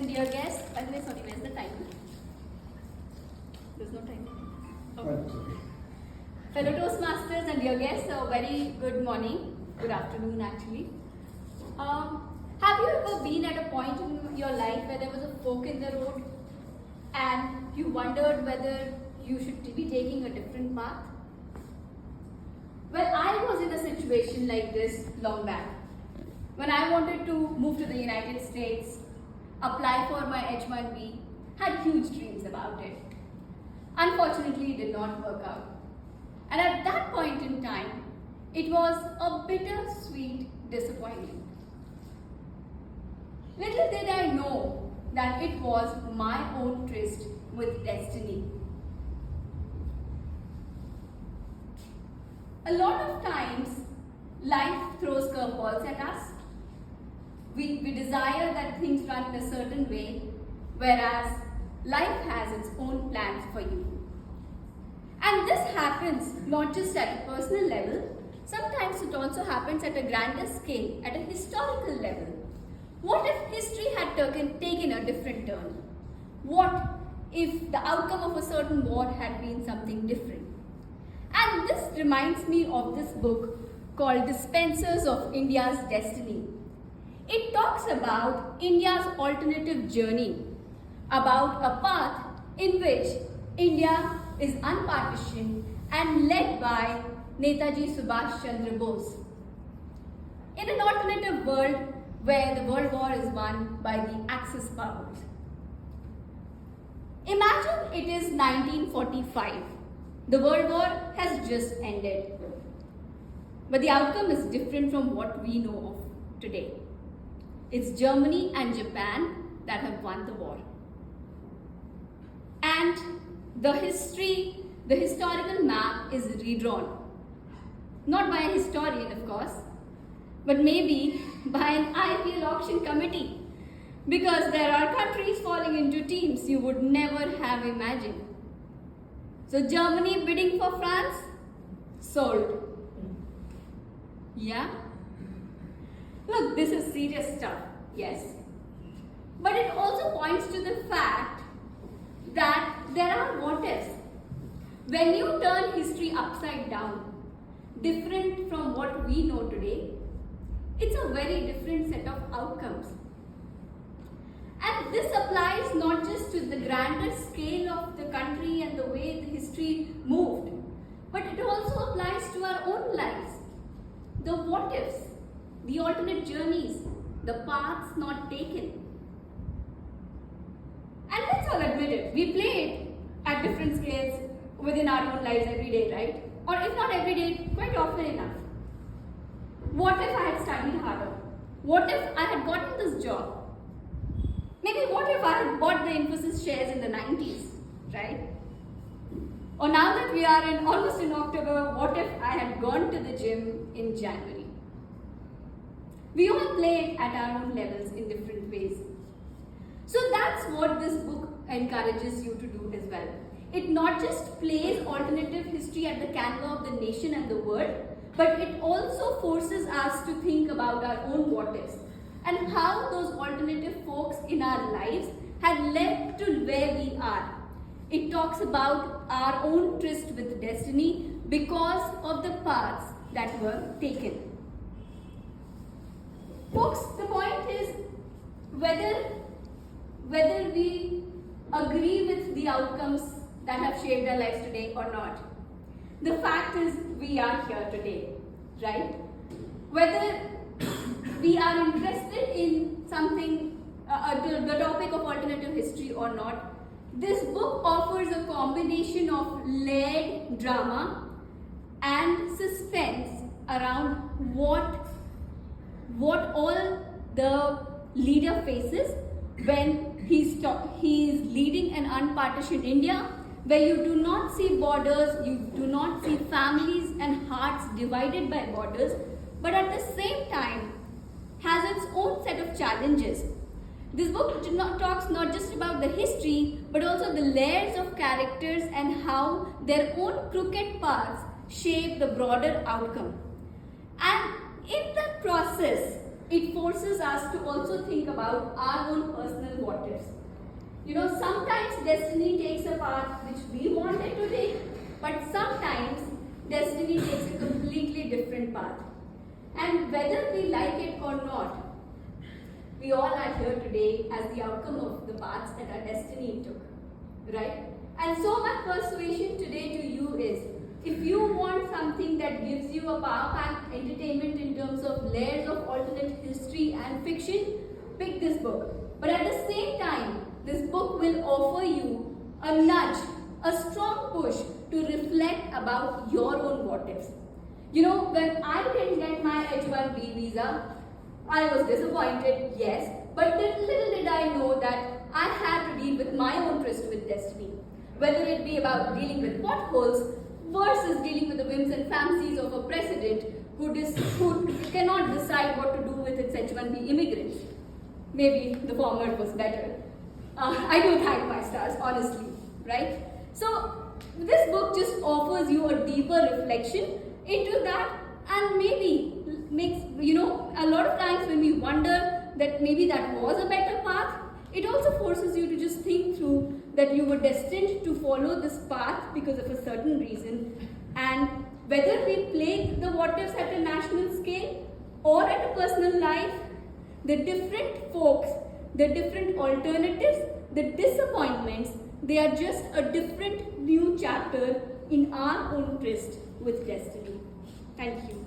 and dear guests, by the way, sorry, where's the time? There's no time. Okay. Fellow Toastmasters and dear guests, a very good morning, good afternoon actually. Have you ever been at a point in your life where there was a fork in the road and you wondered whether you should be taking a different path? Well, I was in a situation like this long back. When I wanted to move to the United States, apply for my H-1B, had huge dreams about it. Unfortunately, it did not work out. And at that point in time, it was a bittersweet disappointment. Little did I know that it was my own tryst with destiny. A lot of times, life throws curveballs at us. We desire that things run in a certain way, whereas life has its own plans for you. And this happens not just at a personal level, sometimes it also happens at a grander scale, at a historical level. What if history had taken a different turn? What if the outcome of a certain war had been something different? And this reminds me of this book called Dispensers of India's Destiny. It talks about India's alternative journey, about a path in which India is unpartitioned and led by Netaji Subhash Chandra Bose. In an alternative world where the world war is won by the Axis powers. Imagine it is 1945. The World War has just ended. But the outcome is different from what we know of today. It's Germany and Japan that have won the war. And the historical map is redrawn. Not by a historian, of course, but maybe by an IPL auction committee. Because there are countries falling into teams you would never have imagined. So Germany bidding for France? Sold. Yeah? Look, this is serious stuff, yes. But it also points to the fact that there are what ifs. When you turn history upside down, different from what we know today, it's a very different set of outcomes. And this applies not just to the grander scale of the country and the way the history moved, but it also applies to our own lives. The what ifs, the alternate journeys, the paths not taken. And let's all admit it, we play it at different scales within our own lives every day, right? Or if not every day, quite often enough. What if I had studied harder? What if I had gotten this job? Maybe what if I had bought the Infosys shares in the 90s, right? Or now that we are almost in October, what if I had gone to the gym in January? We all play it at our own levels in different ways. So that's what this book encourages you to do as well. It not just plays alternative history at the canvas of the nation and the world, but it also forces us to think about our own what ifs and how those alternative folks in our lives had led to where we are. It talks about our own tryst with destiny because of the paths that were taken. Folks, the point is whether we agree with the outcomes that have shaped our lives today or not. The fact is we are here today, right? Whether we are interested in something, the topic of alternative history or not, this book offers a combination of layered drama and suspense around what all the leader faces when he's leading an unpartitioned India, where you do not see borders, you do not see families and hearts divided by borders, but at the same time has its own set of challenges. This book talks not just about the history, but also the layers of characters and how their own crooked paths shape the broader outcome. And in that process, it forces us to also think about our own personal what what ifs. Sometimes destiny takes a path which we want it to take, but sometimes destiny takes a completely different path. And whether we like it or not, we all are here today as the outcome of the paths that our destiny took, right? And so my persuasion today to you is, if you want something that gives you a power-packed entertainment in terms of layers of alternate history and fiction, pick this book. But at the same time, this book will offer you a nudge, a strong push to reflect about your own what ifs. When I didn't get my H1B visa, I was disappointed, yes, but little did I know that I had to deal with my own tryst with destiny. Whether it be about dealing with potholes versus dealing with the whims and fancies of a president who cannot decide what to do with its H1B immigrants. Maybe the former was better. I do thank my stars, honestly, right? So this book just offers you a deeper reflection into that, and maybe makes, a lot of times when we wonder that maybe that was a better path, it also forces you to just think through that you were destined to follow this path because of a certain reason, and whether we play the what ifs at a national scale or at a personal life, the different folks, the different alternatives, the disappointments, they are just a different new chapter in our own tryst with destiny. Thank you.